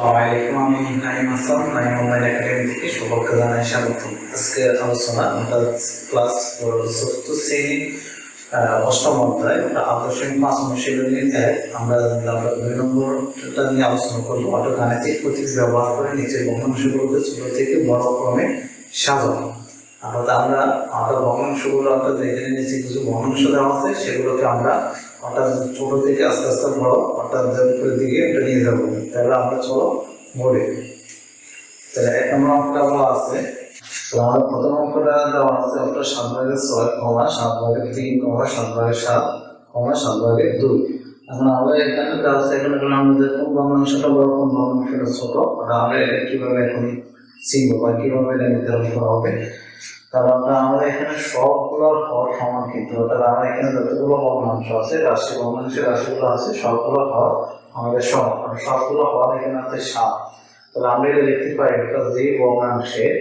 ওয়ালাইকুম আমি Naim Hasan Naim online academy থেকে সকলকে জানাই স্বাগত। আজকে আলোচনা আমরা ক্লাস চতুর্থ শ্রেণী অষ্টম অধ্যায় আদর্শিক 5 অনুশীলনীতে আমরা 2 নম্বরটা নিয়ে আলোচনা করবো। অর্থাৎ গাণিতিক প্রতীক ব্যবহার করে নিচের ভগ্নাংশগুলোকে ছোট থেকে বড় ক্রমে সাজানো। অর্থাৎ আমরা ভগ্নাংশগুলো অর্থাৎ এখানে নিচে কিছু ভগ্নাংশ দেওয়া আছে, সেগুলোকে আমরা অর্থাৎ ছোট থেকে আস্তে আস্তে বড় অর্থাৎ উপরের দিকে এটা নিয়ে যাবো। তাহলে আমরা চলো বলি। তাহলে 1 নম্বর অঙ্কটা বলা আছে, আমাদের প্রথম অঙ্কটা দেওয়া আছে অর্থাৎ 7/6, 7/3, 7/7, 7/2। এখন আমরা এখানে দেওয়া আছে, এখানে আমাদের কোন ভগ্নাংশটা বড় কোন ভগ্নাংশটা ছোট, আমরা এটা কিভাবে এখন চিনবো বা কিভাবে এটা নির্ধারণ করা হবে। তাহলে আমরা এখানে সবগুলোর হর সমান, কিন্তু তাহলে আমরা এখানে যতগুলো ভগ্নাংশ আছে ভগ্নাংশের রাশিগুলো আছে সবগুলো হর আমাদের সমান, সবগুলো হর এখানে আছে 7। তাহলে আমরা এটা লিখতে পারি অর্থাৎ যে ভগ্নাংশের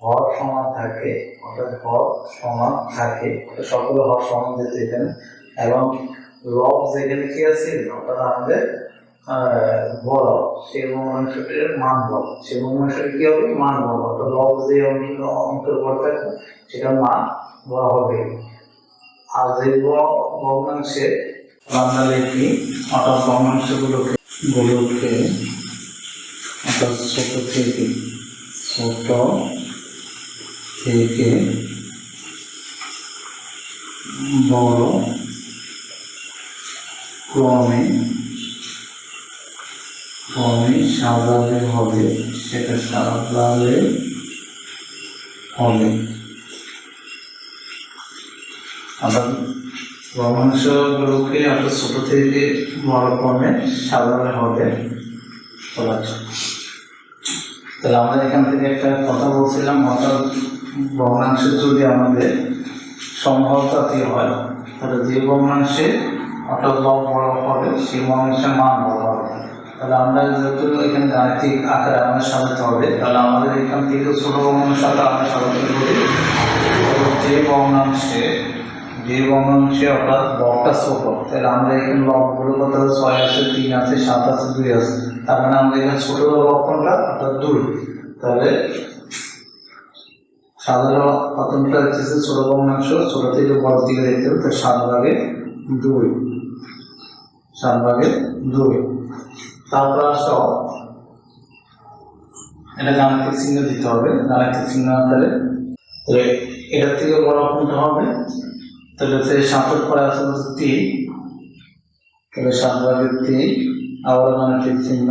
হর সমান থাকে, অর্থাৎ হর সমান থাকে, সবগুলো হর সমান যেতে এখানে, এবং লব যেখানে কি আছে অর্থাৎ আমাদের বড় সেই ভগ্নাংশটির মান বড়, সেই ভগ্নাংশটি কি হবে মান বড়, অর্থাৎ লব যে অঙ্কের বড় থাকবে সেটার মান বড় হবে। আর যে ভগ্নাংশে আমরা লিখি অর্থাৎ ভগ্নাংশগুলোকে অর্থাৎ ছোট থেকে বড় ক্রমে সাজালে হবে, সেটা সাজালে হবে। অর্থাৎ ভগ্নাংশগুলোকে অর্থাৎ ছোট থেকে বড় ক্রমে সাজালে হবে। তাহলে আমরা এখান থেকে একটা কথা বলছিলাম, অর্থাৎ ভগ্নাংশ যদি আমাদের সমহরতাতি হয়, তাহলে যে ভগ্নাংশে অর্থাৎ লব বড় হবে সেই ভগ্নাংশের মান বড় হবে। তাহলে আমরা যেহেতু এখানে গাণিতিক আকারে আমাদের সাজাতে হবে, তাহলে আমাদের এখান থেকে ছোট ভগ্নাংশ আমরা সাজাতে হবে। যে ভগ্নাংশে অর্থাৎ লবটা ছোট, তাহলে আমরা এখানে লবগুলো কত আছে 6 আছে, 3 আছে, 7 আছে, 2 আছে। তার মানে আমরা এখানে ছোট লব কোনটা অর্থাৎ 2। তাহলে সাধারণ প্রথমটা হচ্ছে ছোট ভগ্নাংশ, ছোট থেকে বড় দিকে দেখতে হবে, তো 7/2। তারপর আসো এটা গাণিতিক চিহ্ন দিতে হবে, গাণিতিক চিহ্ন আকারে। তাহলে এটার থেকে বড় কোনটা হবে, তাহলে 7 পরে আছে 3, তাহলে 7/3 আবার গাণিতিক চিহ্ন।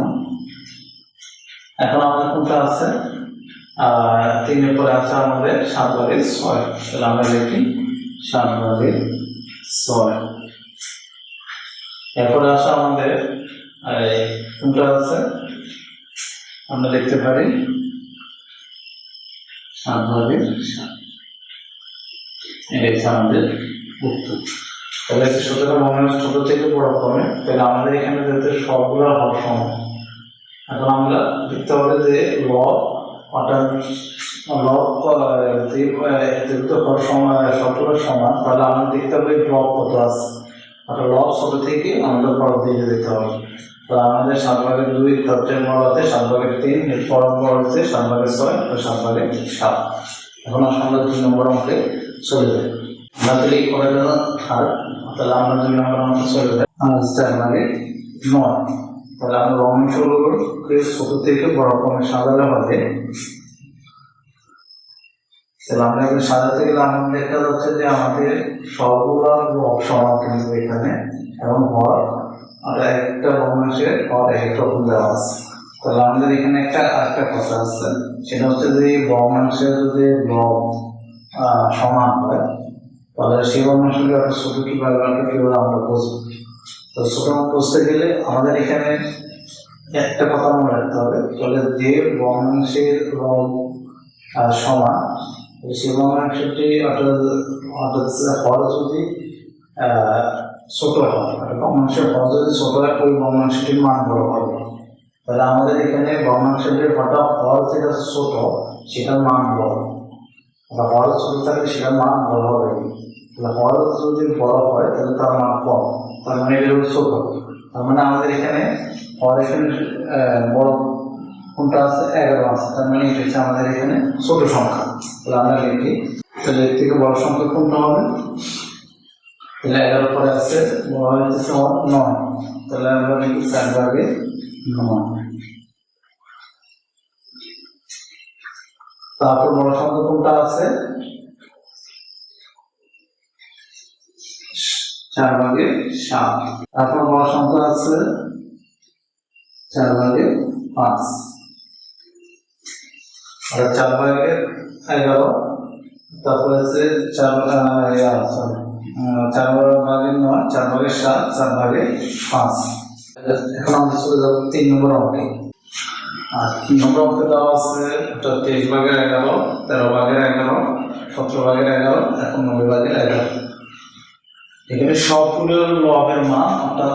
এখন আমাদের কোনটা আছে 3 পরে আছে আমাদের 7/6, তাহলে আমরা লিখি 7/6। এরপরে আসা আমাদের কোনটা আছে আমরা লিখতে পারি 7/7। এটা হচ্ছে আমাদের উত্তর। তাহলে সুতরাং ভগ্নাংশ ছোট থেকে বড় ক্রমে, তাহলে আমাদের এখানে যাতে সবগুলো হর সমান। এখন আমরা দেখতে হবে যে লব অর্থাৎ যেহেতু হর সমান সবগুলো সমান, তাহলে আমরা দেখতে হবে লব কত আছে, অর্থাৎ লব ছোট থেকে আমাদের বড় দিকে যেতে হবে। তো আমাদের 7/2 সবচেয়ে বড় আছে, 7/3 এর বড় হচ্ছে 7/6, 7/7। এখন আমরা 2 নম্বর অঙ্কে চলে যাই। আমরা তাহলে এই করে দেওয়া তাহলে আমরা 2 নম্বর অঙ্কে চলে যাই। 9। তাহলে আমরা ভগ্নাংশগুলোকে ছোট থেকে বড় ক্রমে সাজালে হবে। তাহলে আমরা এখানে সাজাতে গেলে আমাদের দেখা যাচ্ছে যে আমাদের সবগুলো লব সমান কিন্তু এখানে, এবং হর একটা ভগ্নাংশের হর এক রকম দেওয়া আছে। তাহলে আমাদের এখানে একটা কথা আছে, সেটা হচ্ছে যে ভগ্নাংশের যদি লব সমান হয়, তাহলে সেই ভগ্নাংশকে একটা ছোট কিভাবে আমরা বুঝবো। তো ছোট বুঝতে গেলে আমাদের এখানে একটা কথা মনে রাখতে হবে, তাহলে যে ভগ্নাংশের লব সমান সেই ভগ্নাংশটি অর্থাৎ হর যদি ছোট হয়, ভগ্নাংশের হর যদি ছোট হয় ওই ভগ্নাংশটির মান বড় হবে। তাহলে আমাদের এখানে ভগ্নাংশের হর যেটা ছোট সেটার মান বড়, বা হর ছোট থাকলে সেটার মান বড় হবে। তাহলে হর যদি বড় হয় তাহলে তার মান কম, তার মানে এটা হলো ছোট। তার মানে আমাদের এখানে হর এখানে বড় কোনটা আছে 11 আছে, তার মানে এটা হচ্ছে আমাদের এখানে ছোট সংখ্যা। তাহলে আমরা লিখি, তাহলে এর থেকে বড় সংখ্যা কোনটা হবে? তাহলে 11 পরে আছে বড় হচ্ছে 9, তাহলে আমরা লিখি 4 ভাগে 9। তারপর বড় সংখ্যা কোনটা আছে? 4 ভাগে 7। তারপর বড় সংখ্যা আছে 4 ভাগে 5, আর 4 ভাগে 11। তারপর আছে 4 ভাগে 9, 4 ভাগে 7, 4 ভাগে 5। এখন আমরা চলে যাবো 3 নম্বর অঙ্কে। আর 3 নম্বর অঙ্কে দেওয়া আছে 23 ভাগের 11, 13 ভাগের 11, 17 ভাগের 11, 91 ভাগের 11। এখানে সবগুলো লবের মান অর্থাৎ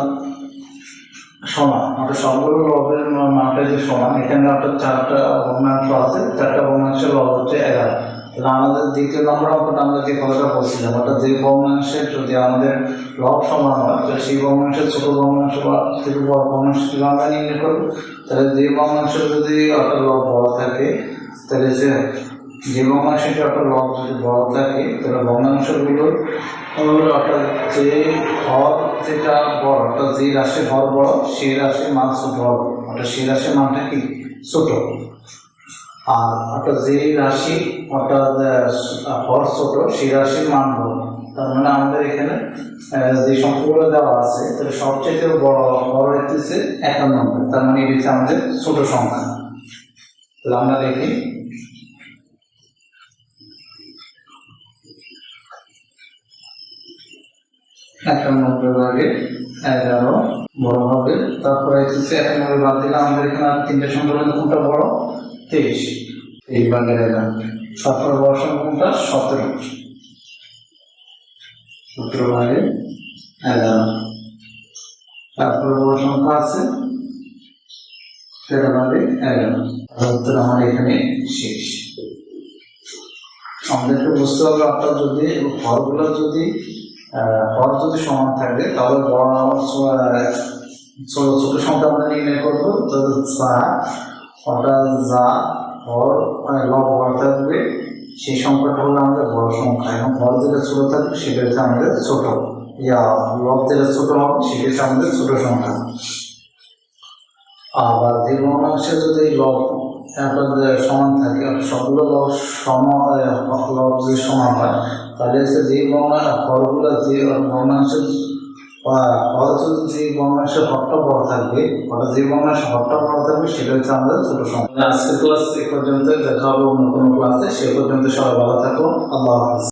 সমান, অর্থাৎ সবগুলো লবের মানটা যে সমান। এখানে অর্থাৎ 4টা ভগ্নাংশ আছে, 4টা ভগ্নাংশের লব হচ্ছে 11। তাহলে আমাদের দ্বিতীয় নম্বর অঙ্কটা আমরা যে কথাটা বলছিলাম, অর্থাৎ যে ভগ্নাংশের যদি আমাদের লব সমান হয় তাহলে সেই ভগ্নাংশের ছোট ভগ্নাংশ বা থেকে বড় ভগ্নাংশ কিভাবে আমরা নির্ণয় করবো? তাহলে যে ভগ্নাংশের যদি অর্থাৎ লব বড় থাকে, তাহলে যে ভগ্নাংশের অর্থাৎ লব যদি বড় থাকে তাহলে ভগ্নাংশগুলোর অর্থাৎ যে হর যেটা বড়, অর্থাৎ যে রাশির হর বড় সেই রাশির মান ছোট হবে, অর্থাৎ সেই রাশির মানটা কি ছোট। আর অর্থাৎ যে রাশি অর্থাৎ হর ছোট সেই রাশির মান বড়। তার মানে আমাদের এখানে যে সংখ্যাগুলো দেওয়া আছে তাহলে সবচেয়ে বড় হর হচ্ছে 91, তার মানে এটা হচ্ছে আমাদের ছোট সংখ্যা। তাহলে আমরা দেখি 91 ভাগে 11 বড় হবে। তারপরে হচ্ছে 91 বাদ দিলে আমাদের এখানে আর 3টে সংখ্যা মধ্যে কোনটা বড়? 23 ভাগের 11। তারপরে বড় সংখ্যা কোনটা? 17 ভাগের 11। তারপরে বড় সংখ্যা আছে 13 ভাগের 11। উত্তর আমার এখানে শেষ। আমাদেরকে বুঝতে হবে অর্থাৎ যদি হরগুলো যদি হর যদি সমান থাকে তাহলে বড় ছোট ছোট সংখ্যা আমরা নির্ণয় করবো। অর্থাৎ যা হর লব বড় থাকবে সেই সংখ্যাটা হলো আমাদের বড় সংখ্যা, এবং হর যেটা ছোট থাকবে সেটা হচ্ছে আমাদের ছোট, লব যেটা ছোট হবে সেটা হচ্ছে আমাদের ছোট সংখ্যা। আবার যে ভগ্নাংশে যদি লব সমান থাকে, সবগুলো লব লব যদি সমান হয় তাহলে যে হরগুলো যে ভগ্নাংশের হর যদি যে ভগ্নাংশের হরটা বড় থাকবে, অর্থাৎ যে ভগ্নাংশের হরটা বড় থাকবে সেটা হচ্ছে আমাদের ছোট সংখ্যা। আজকের ক্লাস এ পর্যন্ত, দেখা হবে অন্য কোনো ক্লাসে। সে পর্যন্ত সবাই ভালো থাকো। আল্লাহ হাফেজ।